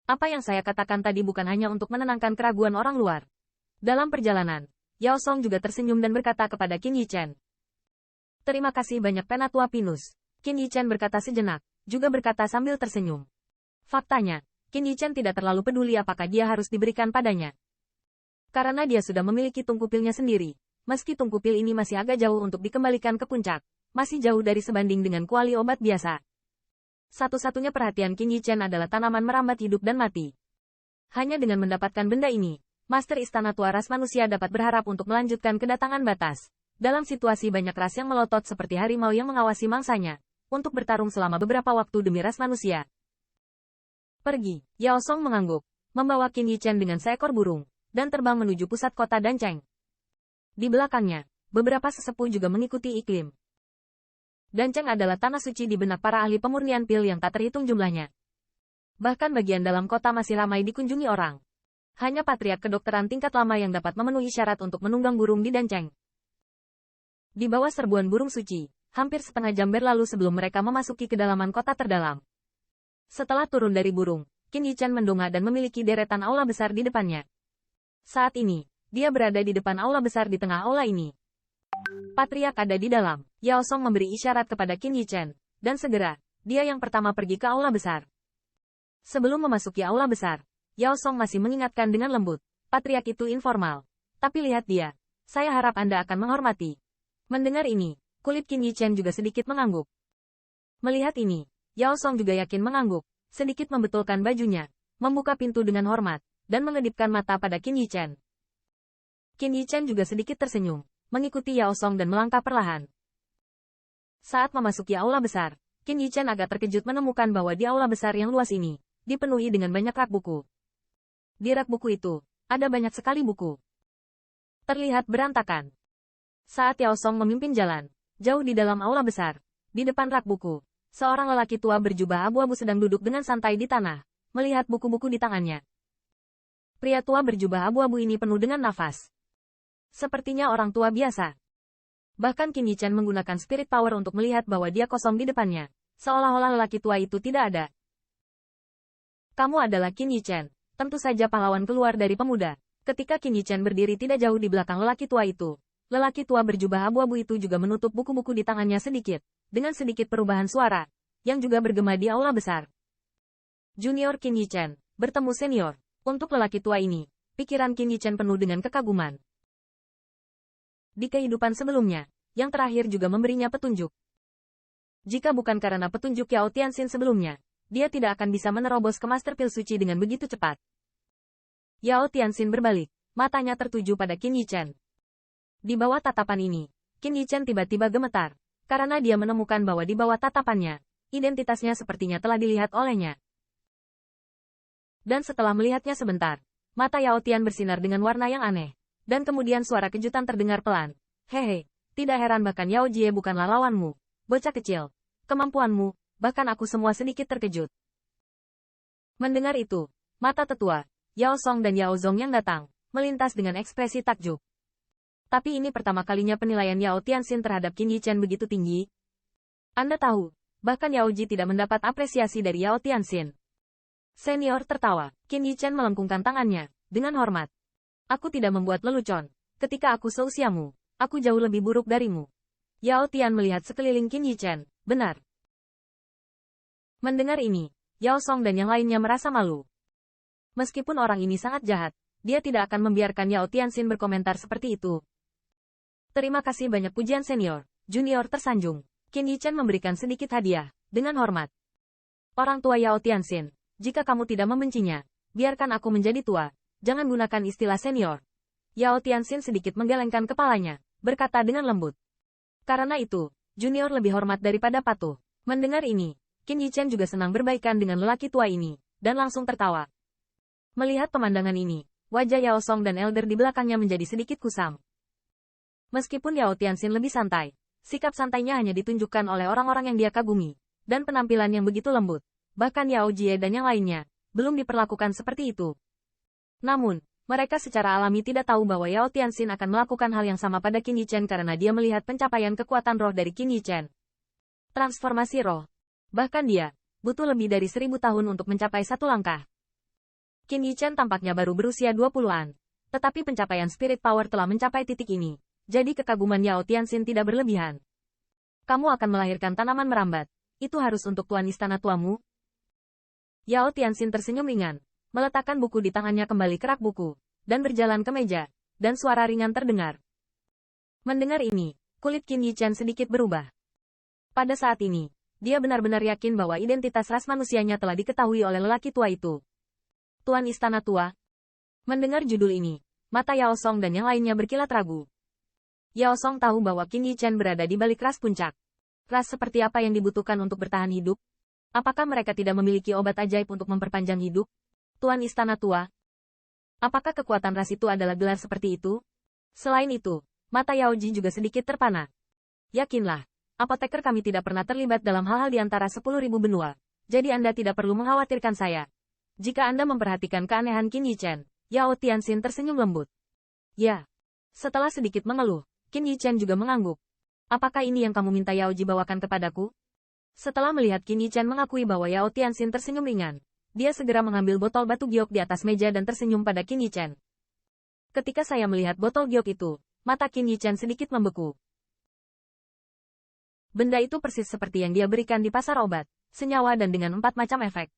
Apa yang saya katakan tadi bukan hanya untuk menenangkan keraguan orang luar. Dalam perjalanan, Yao Song juga tersenyum dan berkata kepada Qin Yichen. Terima kasih banyak Penatua Pinus. Qin Yichen berkata sejenak, juga berkata sambil tersenyum. Faktanya, Qin Yichen tidak terlalu peduli apakah dia harus diberikan padanya. Karena dia sudah memiliki tungkupilnya sendiri. Meski tungkupil ini masih agak jauh untuk dikembalikan ke puncak, masih jauh dari sebanding dengan kuali obat biasa. Satu-satunya perhatian Qin Yichen adalah tanaman merambat hidup dan mati. Hanya dengan mendapatkan benda ini, Master Istana Tua Ras Manusia dapat berharap untuk melanjutkan kedatangan batas. Dalam situasi banyak ras yang melotot seperti harimau yang mengawasi mangsanya, untuk bertarung selama beberapa waktu demi ras manusia. Pergi, Yao Song mengangguk, membawa Qin Yichen dengan seekor burung, dan terbang menuju pusat kota Dancheng. Di belakangnya, beberapa sesepuh juga mengikuti iklim. Dancheng adalah tanah suci di benak para ahli pemurnian pil yang tak terhitung jumlahnya. Bahkan bagian dalam kota masih ramai dikunjungi orang. Hanya patriark kedokteran tingkat lama yang dapat memenuhi syarat untuk menunggang burung di Dancheng. Di bawah serbuan burung suci, hampir setengah jam berlalu sebelum mereka memasuki kedalaman kota terdalam. Setelah turun dari burung, Qin Yichen mendongak dan memiliki deretan aula besar di depannya. Saat ini, dia berada di depan aula besar di tengah aula ini. Patriark ada di dalam. Yao Song memberi isyarat kepada Qin Yichen, dan segera, dia yang pertama pergi ke aula besar. Sebelum memasuki aula besar, Yao Song masih mengingatkan dengan lembut, patriark itu informal. Tapi lihat dia, saya harap Anda akan menghormati. Mendengar ini, kulit Qin Yichen juga sedikit mengangguk. Melihat ini, Yao Song juga yakin mengangguk, sedikit membetulkan bajunya, membuka pintu dengan hormat, dan mengedipkan mata pada Qin Yichen. Qin Yichen juga sedikit tersenyum, mengikuti Yao Song dan melangkah perlahan. Saat memasuki aula besar, Qin Yichen agak terkejut menemukan bahwa di aula besar yang luas ini, dipenuhi dengan banyak rak buku. Di rak buku itu, ada banyak sekali buku. Terlihat berantakan. Saat Yao Song memimpin jalan, jauh di dalam aula besar, di depan rak buku, seorang lelaki tua berjubah abu-abu sedang duduk dengan santai di tanah, melihat buku-buku di tangannya. Pria tua berjubah abu-abu ini penuh dengan nafas. Sepertinya orang tua biasa. Bahkan Qin Yichen menggunakan spirit power untuk melihat bahwa dia kosong di depannya, seolah-olah lelaki tua itu tidak ada. Kamu adalah Qin Yichen, tentu saja pahlawan keluar dari pemuda. Ketika Qin Yichen berdiri tidak jauh di belakang lelaki tua itu, lelaki tua berjubah abu-abu itu juga menutup buku-buku di tangannya sedikit, dengan sedikit perubahan suara, yang juga bergema di aula besar. Junior Qin Yichen, bertemu senior. Untuk lelaki tua ini, pikiran Qin Yichen penuh dengan kekaguman. Di kehidupan sebelumnya, yang terakhir juga memberinya petunjuk. Jika bukan karena petunjuk Yao Tianxin sebelumnya, dia tidak akan bisa menerobos ke Master Pil Suci dengan begitu cepat. Yao Tianxin berbalik, matanya tertuju pada Qin Yichen. Di bawah tatapan ini, Qin Yichen tiba-tiba gemetar, karena dia menemukan bahwa di bawah tatapannya, identitasnya sepertinya telah dilihat olehnya. Dan setelah melihatnya sebentar, mata Yao Tian bersinar dengan warna yang aneh. Dan kemudian suara kejutan terdengar pelan. Hehe, tidak heran bahkan Yao Jie bukanlah lawanmu. Bocah kecil. Kemampuanmu, bahkan aku semua sedikit terkejut. Mendengar itu, mata tetua, Yao Song dan Yao Zong yang datang, melintas dengan ekspresi takjub. Tapi ini pertama kalinya penilaian Yao Tianxin terhadap Qin Yichen begitu tinggi. Anda tahu, bahkan Yao Ji tidak mendapat apresiasi dari Yao Tianxin. Senior tertawa, Qin Yichen melengkungkan tangannya, dengan hormat. Aku tidak membuat lelucon. Ketika aku seusiamu, aku jauh lebih buruk darimu. Yao Tian melihat sekeliling Qin Yichen, benar. Mendengar ini, Yao Song dan yang lainnya merasa malu. Meskipun orang ini sangat jahat, dia tidak akan membiarkan Yao Tianxin berkomentar seperti itu. Terima kasih banyak pujian senior. Junior tersanjung. Qin Yichen memberikan sedikit hadiah, dengan hormat. Orang tua Yao Tianxin, jika kamu tidak membencinya, biarkan aku menjadi tua. Jangan gunakan istilah senior. Yao Tianxin sedikit menggelengkan kepalanya, berkata dengan lembut. Karena itu, junior lebih hormat daripada patuh. Mendengar ini, Qin Yichen juga senang berbaikan dengan lelaki tua ini, dan langsung tertawa. Melihat pemandangan ini, wajah Yao Song dan Elder di belakangnya menjadi sedikit kusam. Meskipun Yao Tianxin lebih santai, sikap santainya hanya ditunjukkan oleh orang-orang yang dia kagumi, dan penampilan yang begitu lembut. Bahkan Yao Jie dan yang lainnya, belum diperlakukan seperti itu. Namun, mereka secara alami tidak tahu bahwa Yao Tianxin akan melakukan hal yang sama pada Qin Yichen karena dia melihat pencapaian kekuatan roh dari Qin Yichen. Transformasi roh. Bahkan dia, butuh lebih dari 1000 tahun untuk mencapai satu langkah. Qin Yichen tampaknya baru berusia 20-an. Tetapi pencapaian spirit power telah mencapai titik ini. Jadi kekaguman Yao Tianxin tidak berlebihan. Kamu akan melahirkan tanaman merambat. Itu harus untuk tuan istana tuamu? Yao Tianxin tersenyum ringan. Meletakkan buku di tangannya kembali ke rak buku. Dan berjalan ke meja. Dan suara ringan terdengar. Mendengar ini, kulit Qin Yichen sedikit berubah. Pada saat ini, dia benar-benar yakin bahwa identitas ras manusianya telah diketahui oleh lelaki tua itu. Tuan Istana Tua. Mendengar judul ini, mata Yao Song dan yang lainnya berkilat ragu. Yao Song tahu bahwa Qin Yichen berada di balik ras puncak. Ras seperti apa yang dibutuhkan untuk bertahan hidup? Apakah mereka tidak memiliki obat ajaib untuk memperpanjang hidup? Tuan Istana Tua. Apakah kekuatan ras itu adalah gelar seperti itu? Selain itu, mata Yao Ji juga sedikit terpana. Yakinlah, apoteker kami tidak pernah terlibat dalam hal-hal di antara 10.000 benua. Jadi Anda tidak perlu mengkhawatirkan saya. Jika Anda memperhatikan keanehan Qin Yichen, Yao Tianxin tersenyum lembut. Ya. Setelah sedikit mengeluh, Qin Yichen juga mengangguk. Apakah ini yang kamu minta Yao Ji bawakan kepadaku? Setelah melihat Qin Yichen mengakui bahwa Yao Tianxin tersenyum ringan, dia segera mengambil botol batu giok di atas meja dan tersenyum pada Qin Yichen. Ketika saya melihat botol giok itu, mata Qin Yichen sedikit membeku. Benda itu persis seperti yang dia berikan di pasar obat, senyawa dan dengan 4 macam efek.